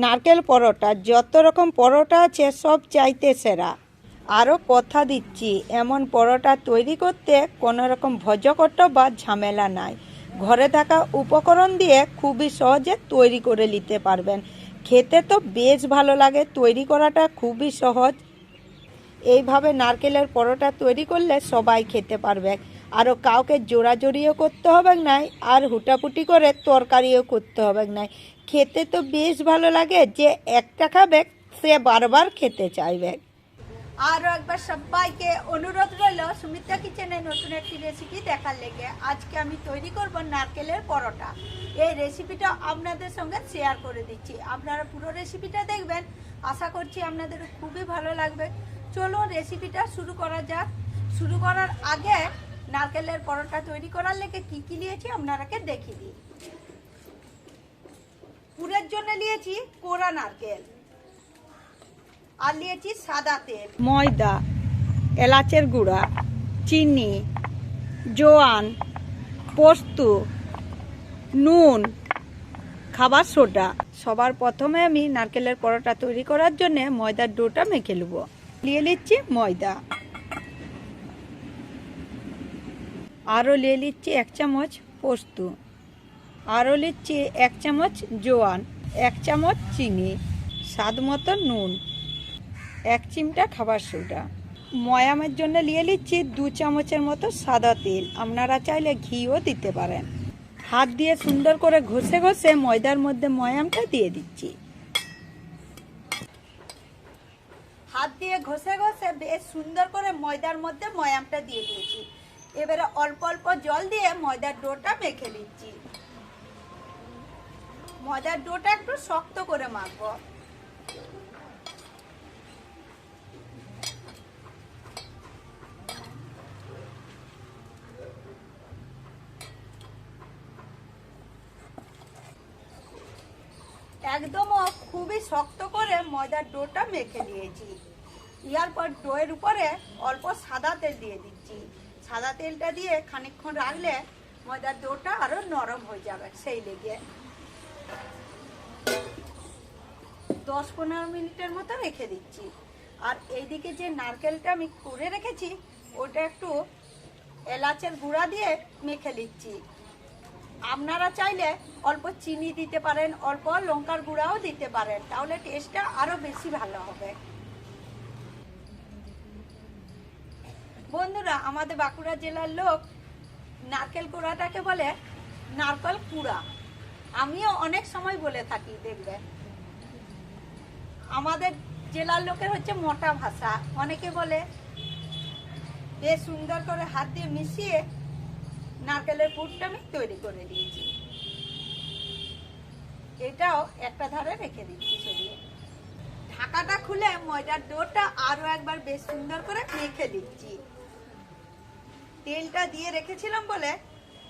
নারকেল পরোটা, যত রকম পরোটা আছে সব চাইতে সেরা। আরও কথা দিচ্ছি, এমন পরোটা তৈরি করতে কোনো রকম ভজকট বা ঝামেলা নাই। ঘরে থাকা উপকরণ দিয়ে খুবই সহজে তৈরি করে নিতে পারবেন। খেতে তো বেশ ভালো লাগে, তৈরি করাটা খুবই সহজ। এইভাবে নারকেলের পরোটা তৈরি করলে সবাই খেতে পারবে। আরও কাউকে জোড়াজড়িও করতে হবে না, আর হুটাপুটি করে তরকারিও করতে হবে না। খেতে তো বেশ ভালো লাগে, যে একটা খাবে সে বারবার খেতে চাইবে। আরও একবার সবাইকে অনুরোধ রইল সুমিত্রা কিচেনে নতুন একটি রেসিপি দেখার লেগে। আজকে আমি তৈরি করব নারকেলের পরোটা। এই রেসিপিটা আপনাদের সঙ্গে শেয়ার করে দিচ্ছি, আপনারা পুরো রেসিপিটা দেখবেন। আশা করছি আপনাদের খুবই ভালো লাগবে। চলুন রেসিপিটা শুরু করা যাক। শুরু করার আগে নারকেলের পরোটা তৈরি করার লেগে কী কী নিয়েছি আপনারাকে দেখিয়ে দিই। পুরের জন্য নিয়েছি কোরা নারকেল, আর নিয়েছি সাদা তেল, ময়দা, এলাচের গুঁড়া, চিনি, জোয়ান, পোস্ত, নুন, খাবার সোডা। সবার প্রথমে আমি নারকেলের পরোটা তৈরি করার জন্য ময়দার ডোটা মেখে নেব। নিয়ে নিচ্ছি ময়দা, আরও নিয়ে নিচ্ছি 1 চামচ পোস্ত, আরও নিচ্ছি 1 চামচ জোয়ান, 1 চামচ চিনি, স্বাদ মতো নুন, 1 চিমটা খাবার সোডা। ময়ামের জন্য নিয়ে নিচ্ছি 2 চামচের মতো সাদা তেল, আপনারা চাইলে ঘিও দিতে পারেন। হাত দিয়ে সুন্দর করে ঘষে ঘষে ময়দার মধ্যে ময়ামটা দিয়ে দিচ্ছি। হাত দিয়ে ঘষে ঘষে বেশ সুন্দর করে ময়দার মধ্যে ময়ামটা দিয়ে দিয়েছি। এবারে অল্প অল্প জল দিয়ে ময়দার ডোটা মেখে নিচ্ছি। ময়দার ডোটা একটু শক্ত করে মাখবো। একদম খুবই শক্ত করে ময়দার ডোটা মেখে নিয়েছি। ইয়ার পর ডোয়ের উপরে অল্প সাদা তেল দিয়ে দিচ্ছি। সাদা তেলটা দিয়ে খানিকক্ষণ রাখলে ময়দার ডোটা আরো নরম হয়ে যাবে, সেই লেগে 10-15 মিনিটের মতো রেখে দিচ্ছি। আর এইদিকে যে নারকেলটা আমি করে রেখেছি ওটা একটু এলাচের গুঁড়া দিয়ে মেখে নিচ্ছি। আপনারা চাইলে অল্প চিনি দিতে পারেন, অল্প লঙ্কার গুঁড়াও দিতে পারেন, তাহলে টেস্টটা আরো বেশি ভালো হবে। বন্ধুরা, আমাদের বাঁকুড়া জেলার লোক নারকেল কুড়াটাকে বলে নারকেল কুড়া। আমিও অনেক সময় বলে থাকি, দেখবে আমাদের জেলার লোকের হচ্ছে মোটা ভাষা। অনেকে বলে। বেশ সুন্দর করে হাত দিয়ে মিশিয়ে নারকেলের পুরটা আমি তৈরি করে দিয়েছি। এটাও একটা ধারে রেখে দিচ্ছি সরিয়ে। ঢাকাটা খুলে ময়দার ডোটা আরো একবার বেশ সুন্দর করে মেখে দিচ্ছি। তেলটা দিয়ে রেখেছিলাম বলে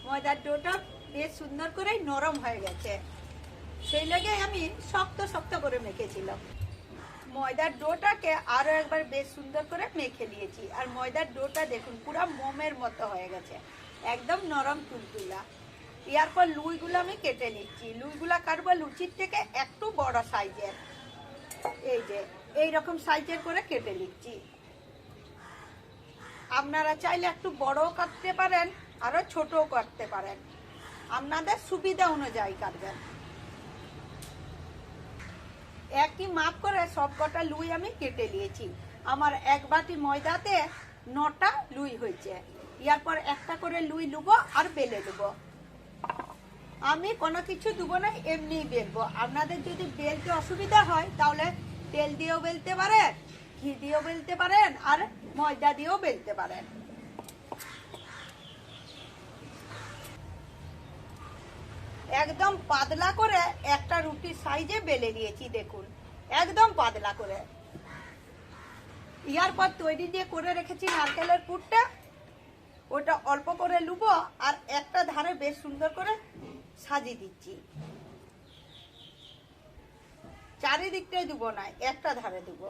ময়দার ডোটা বেশ সুন্দর করে নরম হয়ে গেছে, সেই লেগে আমি শক্ত শক্ত করে মেখেছিলাম। ময়দার ডোটাকে আরো একবার বেশ সুন্দর করে মেখে নিয়েছি। আর ময়দার ডোটা দেখুন পুরো মোমের মতো হয়ে গেছে, একদম নরম তুলতুলা। এরপর লুইগুলো আমি কেটে নিচ্ছি। লুইগুলা কাটবো লুচির থেকে একটু বড় সাইজের। এই যে এইরকম সাইজের করে কেটে নিচ্ছি। আপনারা চাইলে একটু বড়ও কাটতে পারেন, আরো ছোটও কাটতে পারেন, আপনাদের সুবিধা অনুযায়ী কাটবেন। একই মাপ করে সব কটা লুই আমি কেটে নিয়েছি। আমার 1 বাটি ময়দাতে 9টা লুই হয়েছে। এরপর একটা করে লুই লুবো আর বেলে দেবো। আমি কোনো কিছু দেবো না, এমনিই বেলবো। আপনাদের যদি বেলতে অসুবিধা হয় তাহলে তেল দিয়েও বেলতে পারেন, ঘি দিয়েও বেলতে পারেন, আর ময়দা দিয়েও বেলতে পারেন। একদম পাতলা করে একটা রুটির সাইজে বেলে নিয়েছি, দেখুন একদম পাতলা করে। এরপর তৈরি দিয়ে করে রেখেছি নারকেলের পুরটা, ওটা অল্প করে লুবো আর একটা ধারে বেশ সুন্দর করে সাজিয়ে দিচ্ছি। চারিদিকটাই দেবো না, একটা ধারে দেবো।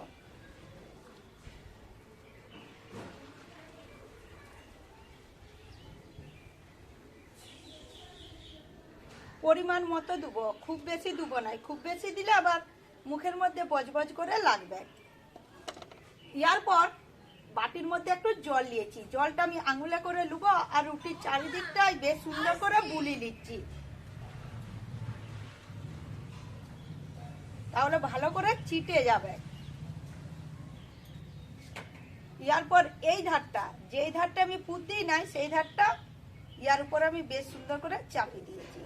পরিমাণ মতো দেবো, খুব বেশি দেবো না। খুব বেশি দিলে আবার মুখের মধ্যে বজবজ করে লাগবে। ইয়ার পর বাটির মধ্যে একটু জল নিয়েছি, জলটা আমি আঙুলে করে লুবো আর রুটির চারিদিকটাই বেশ সুন্দর করে বুলি নিচ্ছি, তাহলে ভালো করে চিটে যাবে। ইয়ার পর এই ধারটা, যেই ধারটা আমি পুঁত দিই নাই সেই ধারটা ইয়ার উপর আমি বেশ সুন্দর করে চাপি দিয়েছি,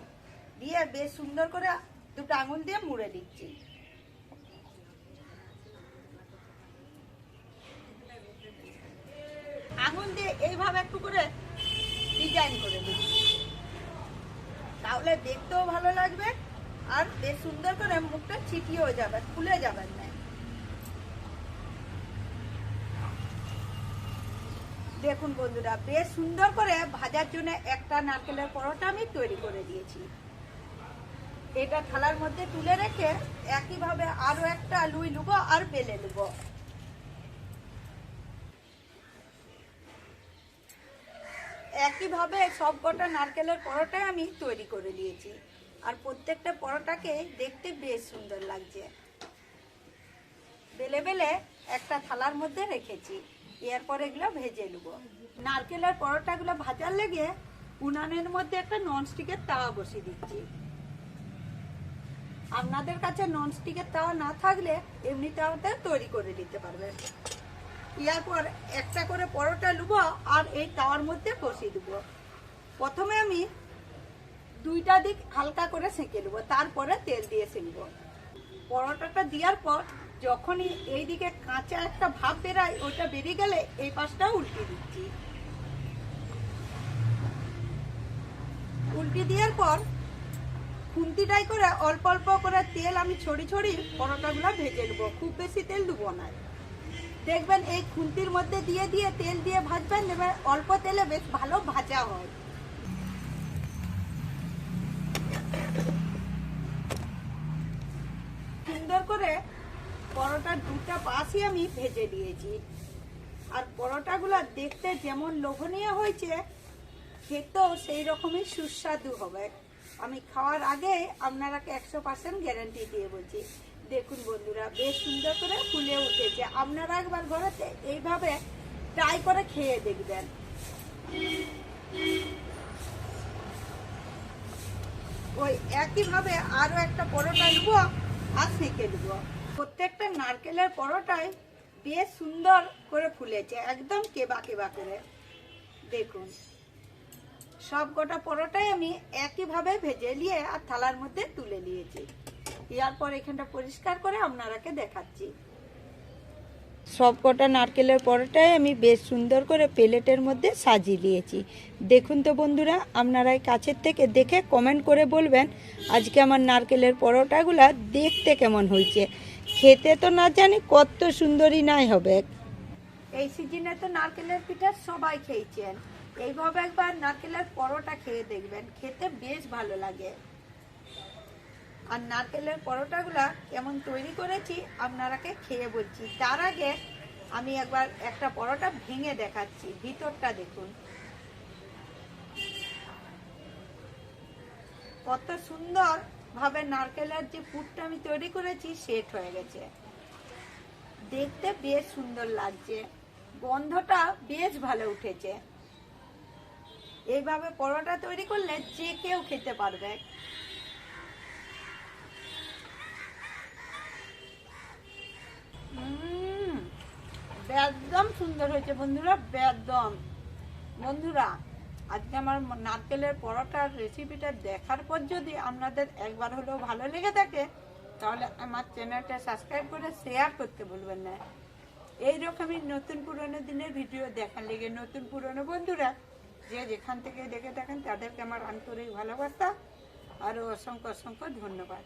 দিয়ে বেশ সুন্দর করে দুটো আঙুল দিয়ে মুড়ে দিচ্ছি। আঙুল দিয়ে এইভাবে একটু করে ডিজাইন করে দিচ্ছি, তাহলে দেখতেও ভালো লাগবে আর বেশ সুন্দর করে মুখটা ছিটিয়েও যাবে, খুলে যাবে না। দেখুন বন্ধুরা, বেশ সুন্দর করে ভাজার জন্য একটা নারকেলের পরোটা আমি তৈরি করে দিয়েছি। এটা থালার মধ্যে তুলে রেখে একইভাবে আরো একটা লুই লুবো আর বেলে নেব। একইভাবে সবকটা নারকেলের পরোটাই আমি তৈরি করে নিয়েছি, আর প্রত্যেকটা পরোটাকে দেখতে বেশ সুন্দর লাগছে। বেলে বেলে একটা থালার মধ্যে রেখেছি, এরপর এগুলো ভেজে নেব। নারকেলের পরোটাগুলো ভাজার লেগে উনানের মধ্যে একটা ননস্টিকের তাওয়া বসিয়ে দিচ্ছি। আপনাদের কাছে ননস্টিকের তাওয়া না থাকলে এমনি তাওয়াতে তৈরি করে দিতে পারবেন। এরপর একটা করে পরোটা লুবো আর এই তাওয়ার মধ্যে বসিয়ে দেবো। প্রথমে আমি দুইটা দিক হালকা করে সেঁকে নেবো, তারপরে তেল দিয়ে সেঁকবো। পরোটাটা দেওয়ার পর যখনই এইদিকে কাঁচা একটা ভাব বেরায়, ওটা বেরিয়ে গেলে এই পাশটা উল্টে দিচ্ছি। উল্টে দেওয়ার পর খুন্তিটাই করে অল্প অল্প করে তেল আমি ছড়ি ছড়ি পরোটাগুলো ভেজে নেবো, খুব বেশি তেল দেবো না। দেখবেন এই খুন্তির মধ্যে দিয়ে দিয়ে তেল দিয়ে ভাজবেন, দেখবেন অল্প তেলে বেশ ভালো ভাজা হয়। সুন্দর করে পরোটার দুটা পাশই আমি ভেজে দিয়েছি, আর পরোটাগুলো দেখতে যেমন লোভনীয় হয়েছে, খেতেও সেই রকমই সুস্বাদু হবে। আমি খাওয়ার আগে আপনারাকে 100% গ্যারান্টি দিয়ে বলছি। দেখুন বন্ধুরা, বেশ সুন্দর করে ফুলে উঠেছে। আপনারা একবার ঘরেতে এইভাবে ট্রাই করে খেয়ে দেখবেন। ওই একইভাবে আরো একটা পরোটা নেব আর সেঁকে নেব। প্রত্যেকটা নারকেলের পরোটায় বেশ সুন্দর করে ফুলেছে, একদম কেবা কেবা করে। দেখুন সব কটা পরোটাই আমি একইভাবে ভেজে নিয়ে আর থালার মধ্যে তুলে নিয়েছি। এরপর এখানটা পরিষ্কার করে আপনারাকে দেখাচ্ছি। সব কটা নারকেলের পরোটাই আমি বেশ সুন্দর করে প্লেটের মধ্যে সাজিয়ে নিয়েছি। দেখুন তো বন্ধুরা, আপনারা কাছের থেকে দেখে কমেন্ট করে বলবেন আজকে আমার নারকেলের পরোটাগুলা দেখতে কেমন হয়েছে। খেতে তো না জানি কত সুন্দরই নাই হবে। এই সিজনে তো নারকেলের পিঠা সবাই খেয়েছেন, এইভাবে একবার নারকেলের পরোটা খেয়ে দেখবেন, খেতে বেশ ভালো লাগে। আর নারকেলের পরোটাগুলা কেমন তৈরি করেছি আপনারাকে খেয়ে বলছি। তার আগে আমি একবার একটা পরোটা ভেঙে দেখাচ্ছি, ভিতরটা দেখুন কত সুন্দর ভাবে নারকেলের যে পুরটা আমি তৈরি করেছি সেট হয়ে গেছে, দেখতে বেশ সুন্দর লাগছে, গন্ধটা বেশ ভালো উঠেছে। এইভাবে পরোটা তৈরি করলে যে কেউ খেতে পারবে। একদম সুন্দর হয়েছে বন্ধুরা, একদম। বন্ধুরা, আজকে আমার নারকেলের পরোটার রেসিপিটা দেখার পর যদি আপনাদের একবার হলেও ভালো লেগে থাকে, তাহলে আমার চ্যানেলটা সাবস্ক্রাইব করে শেয়ার করতে ভুলবেন না। এইরকমই নতুন পুরনো দিনের ভিডিও দেখার লেগে নতুন পুরনো বন্ধুরা যে যেখান থেকে দেখে থাকেন তাদেরকে আমার আন্তরিক ভালোবাসা আর অসংখ্য অসংখ্য ধন্যবাদ।